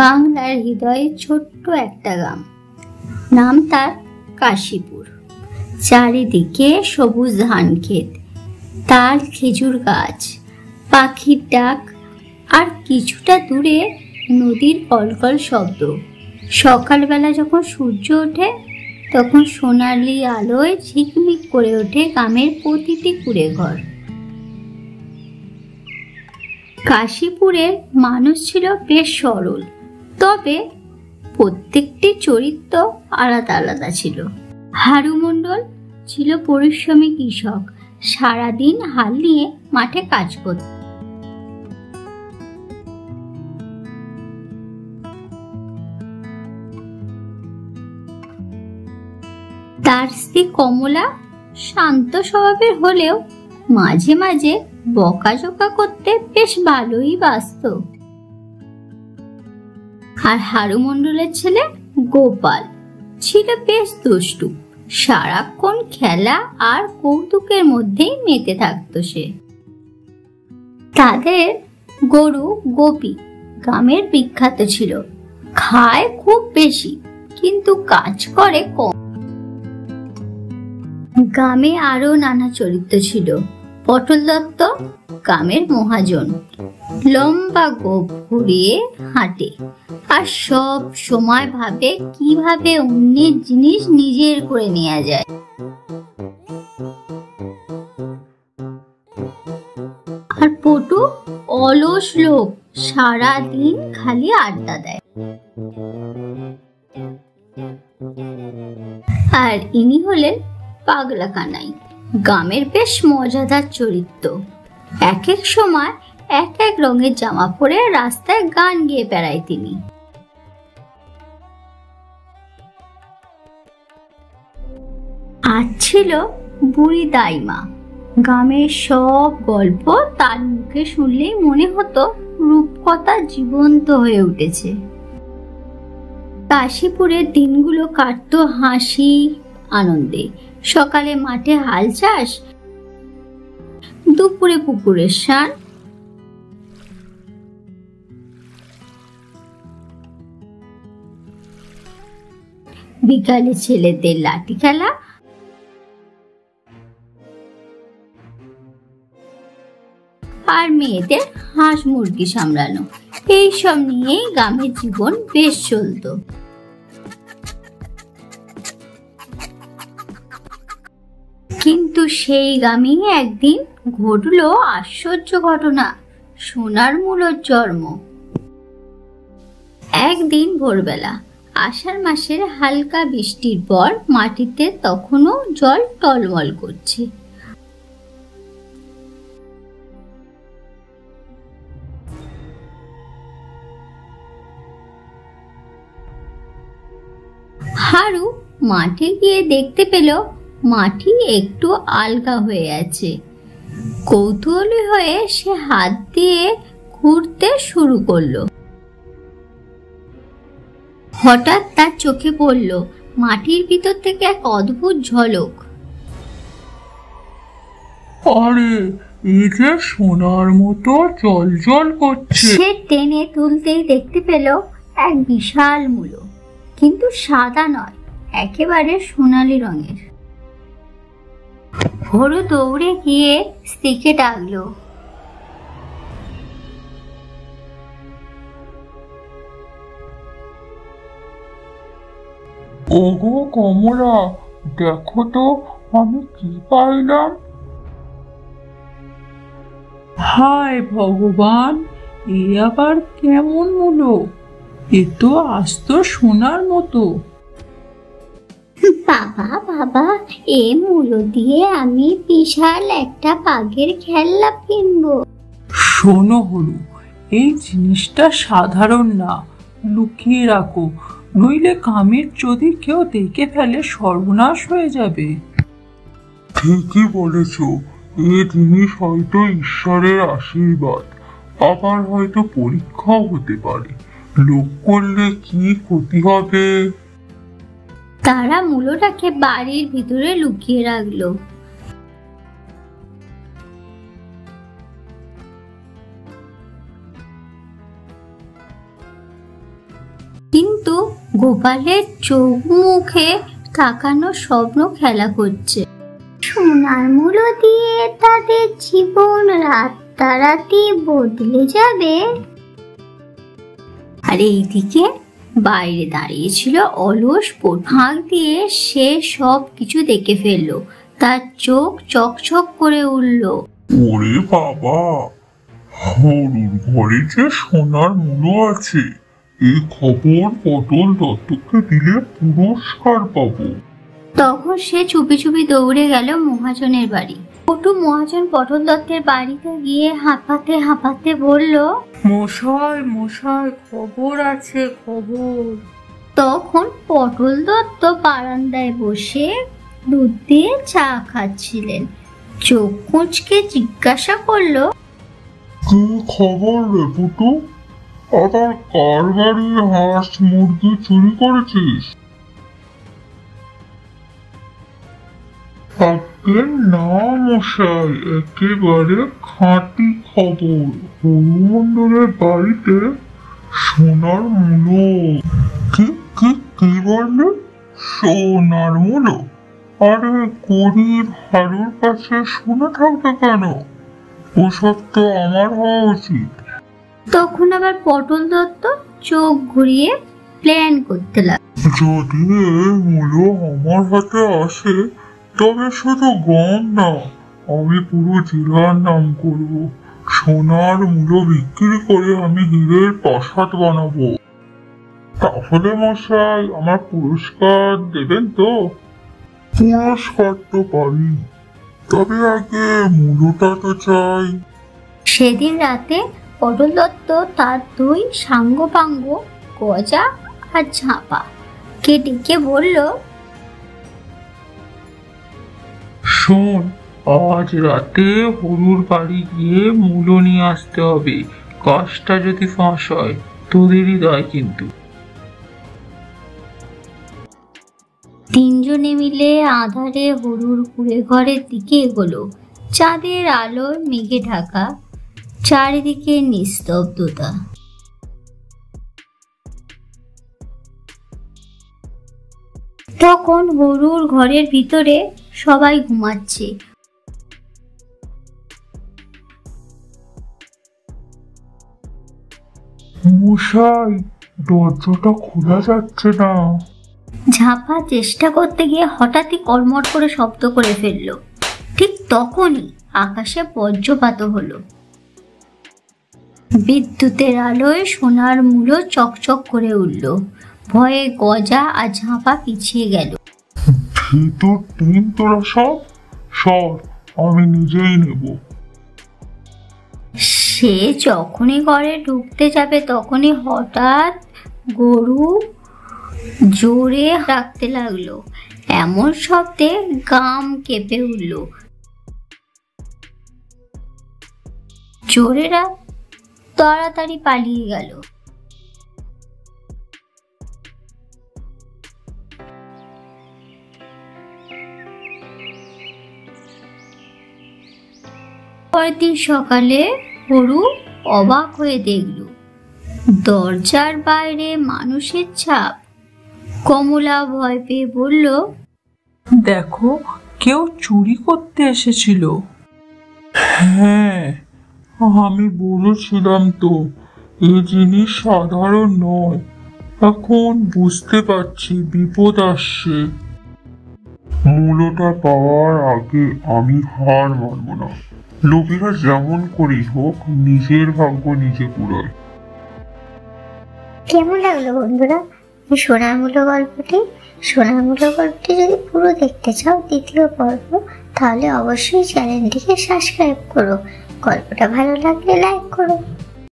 বাংলার হৃদয়ে ছোট্ট একটা গ্রাম, নাম তার কাশীপুর। চারিদিকে সবুজ ধান ক্ষেত, তাল খেজুর গাছ, পাখির ডাক, আর কিছুটা দূরে নদীর কলকল শব্দ। সকালবেলা যখন সূর্য ওঠে তখন সোনালি আলোয় ঝিকমিক করে ওঠে গ্রামের প্রতিটি কুঁড়ে ঘর। কাশীপুরের মানুষ ছিল বেশ সরল, তবে প্রত্যেকটি চরিত্র আলাদা আলাদা ছিল। হারু মণ্ডল ছিল পরিশ্রমী কৃষক, সারাদিন হাল নিয়ে মাঠে কাজ করত। তার স্ত্রী কমলা শান্ত স্বভাবের হলেও মাঝে মাঝে বকাঝকা করতে বেশ ভালোই বাসত। আর হারু মণ্ডলের ছেলে গোপাল ছিল বেশ দুষ্টু, সারাক্ষণ খেলা আর কৌতুকের মধ্যেই মেতে থাকতো সে। তাদের গরু গোপী গ্রামের বিখ্যাত ছিল, খায় খুব বেশি কিন্তু কাজ করে কম। গ্রামে আরো নানা চরিত্র ছিল। পটল দত্ত গ্রামের মহাজন, লম্বা গোঁফ ঘুরিয়ে হাঁটে আর সব সময় ভাবে কিভাবে অন্যের জিনিস নিজের করে নেওয়া যায়। আর পটু অলস লোক, সারাদিন খালি আড্ডা দেয়। আর ইনি হলেন পাগলা কানাই, গ্রামের বেশ মজাদার চরিত্র। এক এক সময় এক এক রঙের জামা পরে রাস্তায় গান গেয়ে বেড়ায় তিনি। আর ছিল বুড়ি দাইমা, গ্রামের সব গল্প তার মুখে শুনলেই মনে হতো রূপকথা জীবন্ত হয়ে উঠেছে। কাশীপুরের দিনগুলো কাটতো হাসি আনন্দে। সকালে মাঠে হাল চাষ, দুপুরে পুকুরের স্নান, বিকালে ছেলেদের লাঠি খেলা, আর মেয়েদের হাঁস মুরগি সামলানো। এইসব নিয়েই গ্রামের জীবন বেশ চলত। কিন্তু সেই গ্রামে একদিন ঘটলো আশ্চর্য ঘটনা, সোনার মূলর জন্ম। একদিন ভোরবেলা আষাঢ় মাসের হালকা বৃষ্টির পর মাটিতে তখনও জল টলমল করছে। হারু মাঠে গিয়ে দেখতে পেল মাটি একটু আলগা হয়ে আছে। কৌতূহলী হয়ে সে হাত দিয়ে খুঁড়তে শুরু করলো। হঠাৎ তার চোখে পড়ল মাটির ভিতর থেকে এক অদ্ভুত ঝলক। আরে, এই যে সোনার মতো জ্বলজ্বল করছে। সে টেনে তুলতেই দেখতে পেল এক বিশাল মূলো, কিন্তু সাদা নয়, একেবারে সোনালি রঙের। হরু দৌড়ে গিয়ে স্ত্রীকে ডাকলো। ওগো কমলা, দেখো তো আমি কি পাইলাম। হায় ভগবান, এ আবার কেমন মূলো? এ তো আস্ত সোনার মতো। বাবা বাবা, এ মূলো দিয়ে আমি বিশাল একটা বাঘের খেলনা কিনবো। শোনো হলু, এই জিনিসটা সাধারণ না, লুকিয়ে রাখো, নইলে কামের যদি কেউ দেখে ফেলে সর্বনাশ হয়ে যাবে। ঠিকই বলেছ, এ জিনিস হয়তো ঈশ্বরের আশীর্বাদ, আবার হয়তো পরীক্ষাও হতে পারে। লোক করলে কি ক্ষতি হবে? তারা মূলোটাকে বাড়ির ভিতরে লুকিয়ে রাখলো। গোপালের চোখ মুখে তাকানো স্বপ্ন খেলা করছে। সোনার মূল্য দিয়ে তাদের জীবন রাতারাতি বদলে যাবে। আর এইদিকে বাইরে দাঁড়িয়েছিল অলস হাঁক দিয়ে সে সব কিছু দেখে ফেললো। তার চোখ চকচক করে উঠল। ওরে বাবা, হরুর ঘরে যে সোনার মূল্য আছে, এই খবর পটল দত্তকে দিলে পুরস্কার পাবো। তখন সে চুপি চুপি দৌড়ে গেল মহাজনের বাড়ি। পটু মহাজন পটল দত্তের বাড়িতে গিয়ে হাঁপাতে হাঁপাতে বলল, মশাই মশাই, খবর আছে খবর। তখন পটল দত্ত বারান্দায় বসে দুধ দিয়ে চা খাচ্ছিলেন। চোখ কুঁচকে জিজ্ঞাসা করলো, কি খবর রে পুটু? আবার কার বাড়ি হাঁস মুরগি চুরি করেছিস? না মশাই, একেবারে খাঁটি খবর। হরিমন্ডলের বাড়িতে সোনার মূল্য। কি বললে? সোনার মূল্য? আরে গরিব হারুর কাছে সোনা থাকবে কেন? ওসব তো আমার হওয়া উচিত। তখন আবার পটল দত্ত চোখ ঘুরিয়ে প্ল্যান করতে লাগলো। যদি এই মূল্য আমার হাতে আসে, তবে শুধু গম না, আমি পুরো জেলার নাম করব। সোনার মূল্য বিক্রি করে আমি হীরের প্রাসাদ বানাবো। তাহলে মশাই আমার পুরস্কার দেবেন তো? পুরস্কার তো পারি, তবে আগে মূল্যটা তো চাই। সেদিন রাতে পটল দত্ত তার দুই সাঙ্গপাঙ্গ গজা আর ঝাঁপা কে ডেকে বলল, শোন, আজ রাতে হরুর বাড়ি গিয়ে মূল্য নিয়ে আসতে হবে। কাজটা যদি ফাঁস হয় তোদেরই দায় কিন্তু। তিনজনে মিলে আঁধারে হরুর কুড়ে ঘরের দিকে এগোলো। চাঁদের আলোয় মেঘে ঢাকা, চারিদিকে নিস্তব্ধতা। তখন হরুর ঘরের ভিতরে সবাই ঘুমাচ্ছে। মশাই, দরজাটা খোলা যাচ্ছে না। ঝাঁপা চেষ্টা করতে গিয়ে হঠাৎই কড়মড় করে শব্দ করে ফেললো। ঠিক তখনই আকাশে বজ্রপাত হলো। বিদ্যুতের আলোয় সোনার মূল্য চকচক করে উঠল। ভয়ে গজা আর ঝাঁপা পিছিয়ে গেল। ভেতর টিম তোরা সব সর, আমি নিজেই নেব। সে যখনই ঘরে ঢুকতে যাবে তখনই হঠাৎ গরু জোরে ডাকতে লাগলো। এমন শব্দে গ্রাম কেঁপে উঠল। চোরেরা তাড়াতাড়ি পালিয়ে গেল। পরের দিন সকালে হরু অবাক হয়ে দেখল দরজার বাইরে মানুষের ছাপ। কমলা ভয় পেয়ে বলল, দেখো, কেউ চুরি করতে এসেছিল। হ্যাঁ, আমি বলেছিলাম তো, এই জিনিস সাধারণ নয়। এখন বুঝতে পারছি বিপদ আসছে। মূল্যটা পাওয়ার আগে আমি হার মানব না। লোকেরা যেমন করেই হোক নিজের ভাগ্য নিজে কুড়ায়। কেমন লাগলো বন্ধুরা এই সোনার মূল্য গল্পটি? সোনার মূল্য গল্পটি যদি পুরো দেখতে চাও দ্বিতীয় পর্ব, তাহলে অবশ্যই চ্যানেলটিকে সাবস্ক্রাইব করো। গল্পটা ভালো লাগলে লাইক করো।